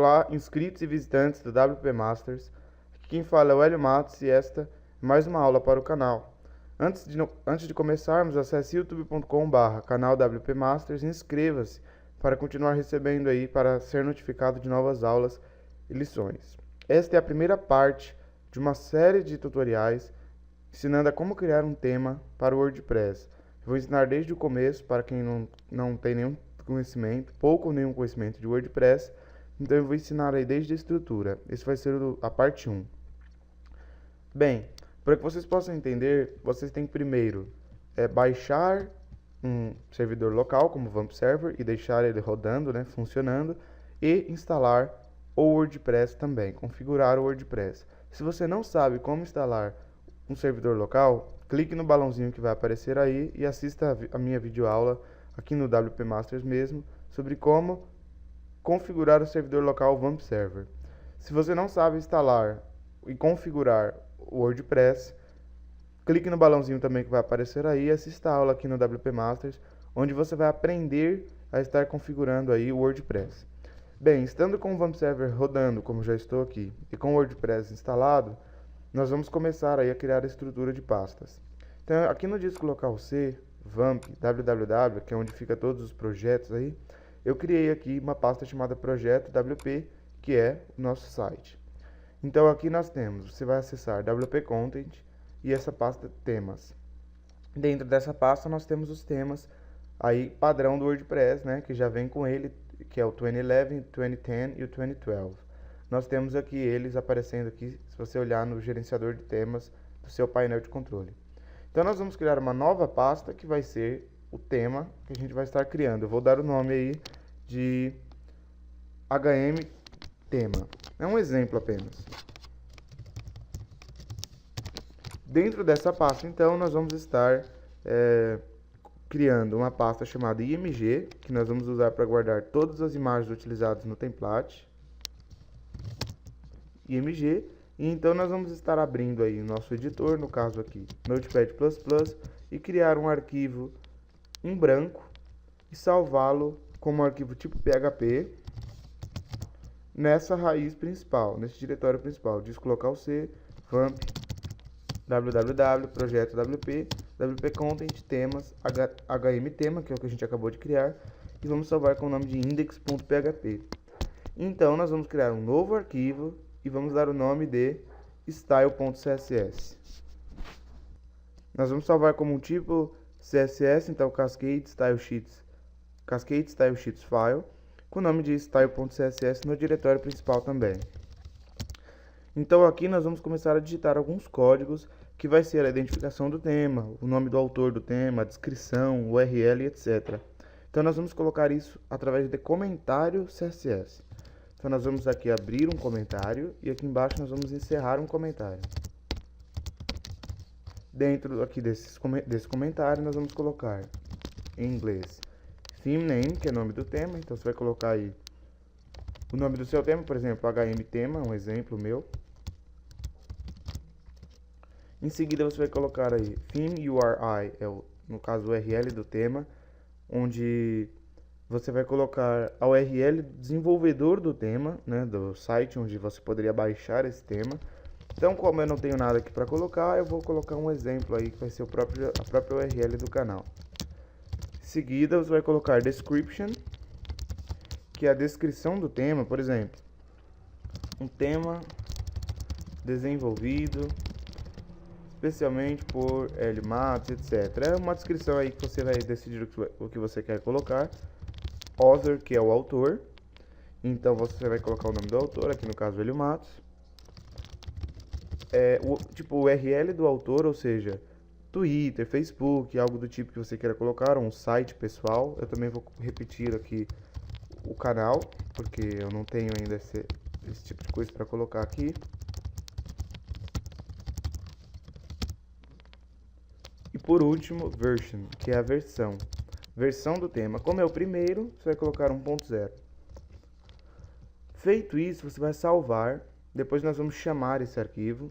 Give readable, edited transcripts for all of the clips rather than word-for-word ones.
Olá, inscritos e visitantes do WP Masters. Aqui quem fala é o Hélio Matos e esta é mais uma aula para o canal. Antes de começarmos, acesse youtube.com/canal WP Masters e inscreva-se para continuar recebendo aí, para ser notificado de novas aulas e lições. Esta é a primeira parte de uma série de tutoriais ensinando a como criar um tema para o WordPress. Eu vou ensinar desde o começo para quem não tem nenhum conhecimento, pouco ou nenhum conhecimento de WordPress. Então eu vou ensinar aí desde a estrutura. Esse vai ser a parte 1. Bem, para que vocês possam entender, vocês têm que primeiro baixar um servidor local como o Vamp Server e deixar ele rodando, funcionando, e instalar o WordPress também, configurar o WordPress. Se você não sabe como instalar um servidor local, clique no balãozinho que vai aparecer aí e assista a minha videoaula aqui no WP Masters mesmo, sobre como configurar o servidor local Vamp Server. Se você não sabe instalar e configurar o WordPress, clique no balãozinho também que vai aparecer aí e assista a aula aqui no WP Masters, onde você vai aprender a estar configurando aí o WordPress. Bem, estando com o Vamp Server rodando, como já estou aqui, e com o WordPress instalado, nós vamos começar aí a criar a estrutura de pastas. Então, aqui no disco local C, Vamp, www, que é onde fica todos os projetos aí, eu criei aqui uma pasta chamada Projeto WP, que é o nosso site. Então aqui nós temos, você vai acessar WP Content e essa pasta Temas. Dentro dessa pasta nós temos os temas aí padrão do WordPress, que já vem com ele, que é o 2011, 2010 e o 2012. Nós temos aqui eles aparecendo aqui, se você olhar no gerenciador de temas do seu painel de controle. Então nós vamos criar uma nova pasta que vai ser o tema que a gente vai estar criando. Eu vou dar o nome aí de HM tema. É um exemplo apenas. Dentro dessa pasta, então, nós vamos estar criando uma pasta chamada IMG, que nós vamos usar para guardar todas as imagens utilizadas no template. IMG. E então nós vamos estar abrindo aí o nosso editor, no caso aqui, Notepad++, e criar um arquivo em branco e salvá-lo como arquivo tipo PHP nessa raiz principal, nesse diretório principal, disco local C, vamp, www, projeto WP, WP Content, temas, HM tema, que é o que a gente acabou de criar, e vamos salvar com o nome de index.php. Então nós vamos criar um novo arquivo e vamos dar o nome de style.css. Nós vamos salvar como um tipo CSS, então Cascade Style Sheets File, com o nome de style.css no diretório principal também. Então aqui nós vamos começar a digitar alguns códigos, que vai ser a identificação do tema, o nome do autor do tema, a descrição, o URL, etc. Então nós vamos colocar isso através de comentário CSS. Então nós vamos aqui abrir um comentário e aqui embaixo nós vamos encerrar um comentário. Dentro aqui desse comentário nós vamos colocar em inglês theme name, que é o nome do tema. Então você vai colocar aí o nome do seu tema, por exemplo, HM tema, um exemplo meu. Em seguida você vai colocar aí theme URI, no caso o URL do tema, onde você vai colocar a URL do desenvolvedor do tema, do site onde você poderia baixar esse tema. Então, como eu não tenho nada aqui para colocar, eu vou colocar um exemplo aí que vai ser a própria URL do canal. Em seguida, você vai colocar description, que é a descrição do tema, por exemplo, um tema desenvolvido especialmente por Hélio Matos, etc. É uma descrição aí que você vai decidir o que você quer colocar. Author, que é o autor. Então você vai colocar o nome do autor, aqui no caso Hélio Matos. O URL do autor, ou seja, Twitter, Facebook, algo do tipo que você queira colocar, um site pessoal. Eu também vou repetir aqui o canal, porque eu não tenho ainda esse tipo de coisa para colocar aqui. E por último, version, que é a versão do tema. Como é o primeiro, você vai colocar 1.0. Feito isso, você vai salvar. Depois nós vamos chamar esse arquivo,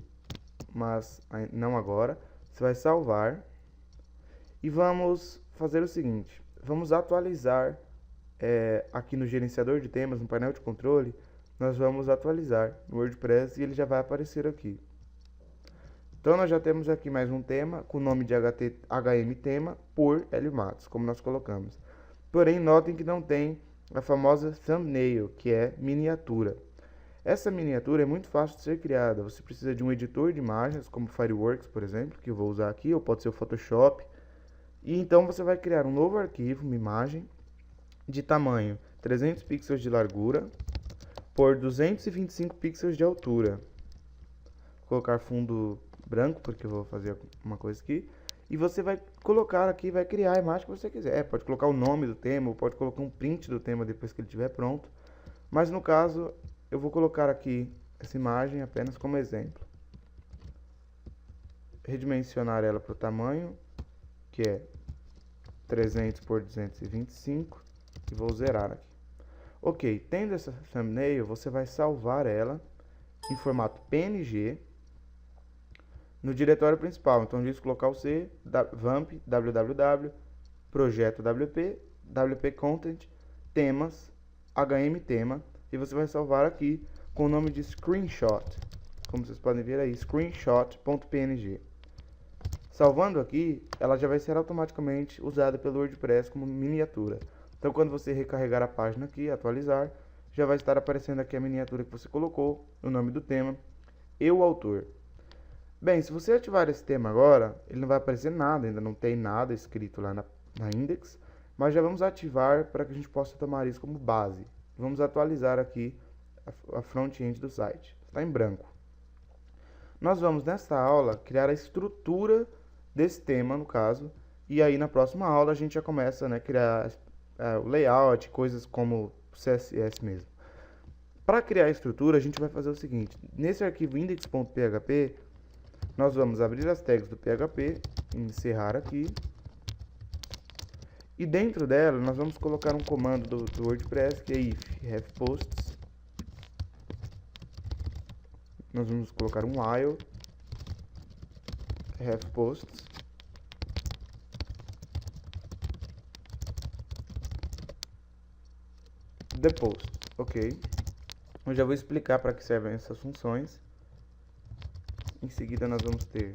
mas não agora. Você vai salvar e vamos fazer o seguinte: vamos atualizar aqui no gerenciador de temas, no painel de controle, nós vamos atualizar no WordPress e ele já vai aparecer aqui. Então nós já temos aqui mais um tema com o nome de HM tema por Hélio Matos, como nós colocamos. Porém, notem que não tem a famosa thumbnail, que é miniatura. Essa miniatura é muito fácil de ser criada. Você precisa de um editor de imagens, como o Fireworks, por exemplo, que eu vou usar aqui, ou pode ser o Photoshop. E então você vai criar um novo arquivo, uma imagem, de tamanho 300 pixels de largura por 225 pixels de altura. Vou colocar fundo branco, porque eu vou fazer uma coisa aqui. E você vai colocar aqui, vai criar a imagem que você quiser. Pode colocar o nome do tema, ou pode colocar um print do tema depois que ele estiver pronto. Mas no caso, eu vou colocar aqui essa imagem apenas como exemplo. Redimensionar ela para o tamanho, que é 300 por 225. E vou zerar aqui. Ok, tendo essa thumbnail, você vai salvar ela em formato PNG no diretório principal. Então, diz local C, vamp, www, projeto WP, WP Content, temas, HM tema, e você vai salvar aqui com o nome de screenshot. Como vocês podem ver aí, screenshot.png. Salvando aqui, ela já vai ser automaticamente usada pelo WordPress como miniatura. Então, quando você recarregar a página aqui, atualizar, já vai estar aparecendo aqui a miniatura que você colocou, o nome do tema e o autor. Bem, se você ativar esse tema agora, ele não vai aparecer nada, ainda não tem nada escrito lá na index, mas já vamos ativar para que a gente possa tomar isso como base. Vamos atualizar aqui a front-end do site, está em branco. Nós vamos, nesta aula, criar a estrutura desse tema, no caso, e aí na próxima aula a gente já começa a criar o layout, coisas como CSS mesmo. Para criar a estrutura, a gente vai fazer o seguinte: nesse arquivo index.php, nós vamos abrir as tags do PHP, encerrar aqui, e dentro dela nós vamos colocar um comando do WordPress, que é if_ref_posts. Nós vamos colocar um while ref_posts the post, ok? Eu já vou explicar para que servem essas funções. Em seguida nós vamos ter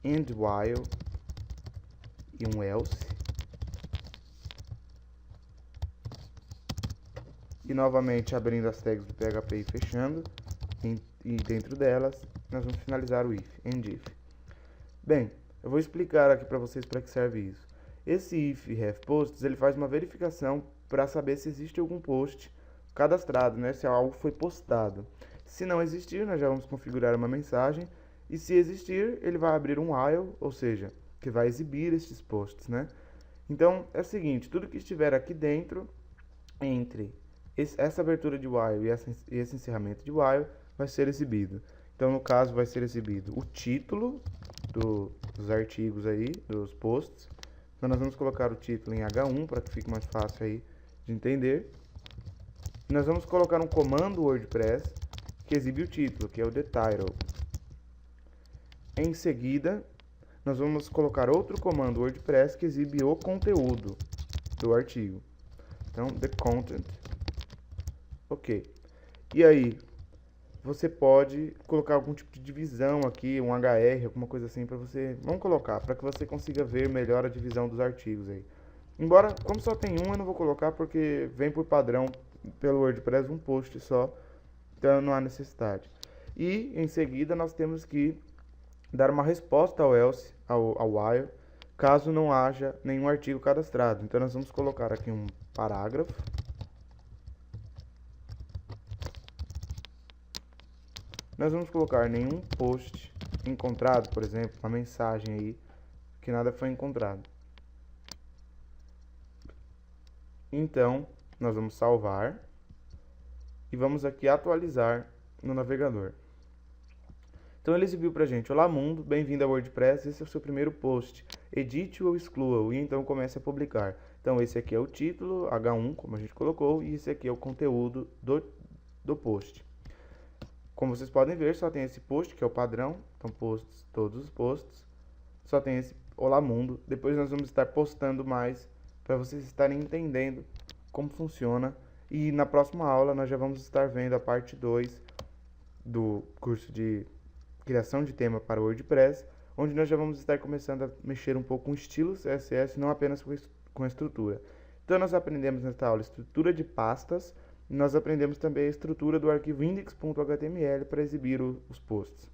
and while e um else. E novamente abrindo as tags do PHP e fechando. E dentro delas nós vamos finalizar o if, and if. Bem, eu vou explicar aqui para vocês para que serve isso. Esse if_ref_posts, ele faz uma verificação para saber se existe algum post cadastrado, né? Se algo foi postado. Se não existir, nós já vamos configurar uma mensagem. E se existir, ele vai abrir um while, ou seja, que vai exibir estes posts, né? Então, é o seguinte, tudo que estiver aqui dentro, entre essa abertura de while e esse encerramento de while, vai ser exibido. Então, no caso, vai ser exibido o título dos artigos aí, dos posts. Então, nós vamos colocar o título em H1 para que fique mais fácil aí de entender. E nós vamos colocar um comando WordPress que exibe o título, que é o the title. Em seguida, nós vamos colocar outro comando WordPress que exibe o conteúdo do artigo. Então, the content. Ok. E aí, você pode colocar algum tipo de divisão aqui, um HR, alguma coisa assim para você... Vamos colocar, para que você consiga ver melhor a divisão dos artigos aí. Embora, como só tem um, eu não vou colocar porque vem por padrão pelo WordPress um post só, então não há necessidade. E, em seguida, nós temos que dar uma resposta ao else, ao while, caso não haja nenhum artigo cadastrado. Então, nós vamos colocar aqui um parágrafo. Nós vamos colocar nenhum post encontrado, por exemplo, uma mensagem aí, que nada foi encontrado. Então, nós vamos salvar e vamos aqui atualizar no navegador. Então ele exibiu pra gente: olá mundo, bem-vindo ao WordPress, esse é o seu primeiro post, edite-o ou exclua-o e então comece a publicar. Então esse aqui é o título, H1, como a gente colocou, e esse aqui é o conteúdo do post. Como vocês podem ver, só tem esse post, que é o padrão, então posts, todos os posts, só tem esse olá mundo. Depois nós vamos estar postando mais para vocês estarem entendendo como funciona E na próxima aula nós já vamos estar vendo a parte 2 do curso de criação de tema para o WordPress, onde nós já vamos estar começando a mexer um pouco com estilos CSS, não apenas com a estrutura. Então nós aprendemos nesta aula a estrutura de pastas, e nós aprendemos também a estrutura do arquivo index.html para exibir os posts.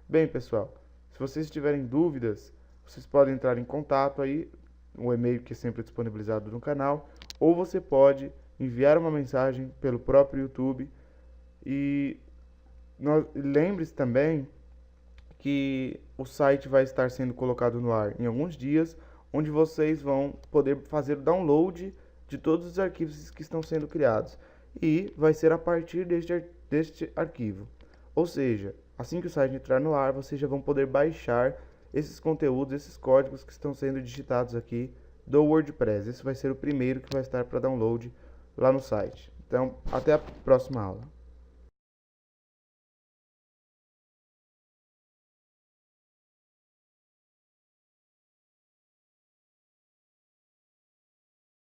Bem, pessoal, se vocês tiverem dúvidas, vocês podem entrar em contato aí, o e-mail que é sempre disponibilizado no canal, ou você pode enviar uma mensagem pelo próprio YouTube. E lembre-se também que o site vai estar sendo colocado no ar em alguns dias, onde vocês vão poder fazer o download de todos os arquivos que estão sendo criados. E vai ser a partir deste arquivo. Ou seja, assim que o site entrar no ar, vocês já vão poder baixar esses conteúdos, esses códigos que estão sendo digitados aqui do WordPress. Esse vai ser o primeiro que vai estar para download lá no site. Então, até a próxima aula.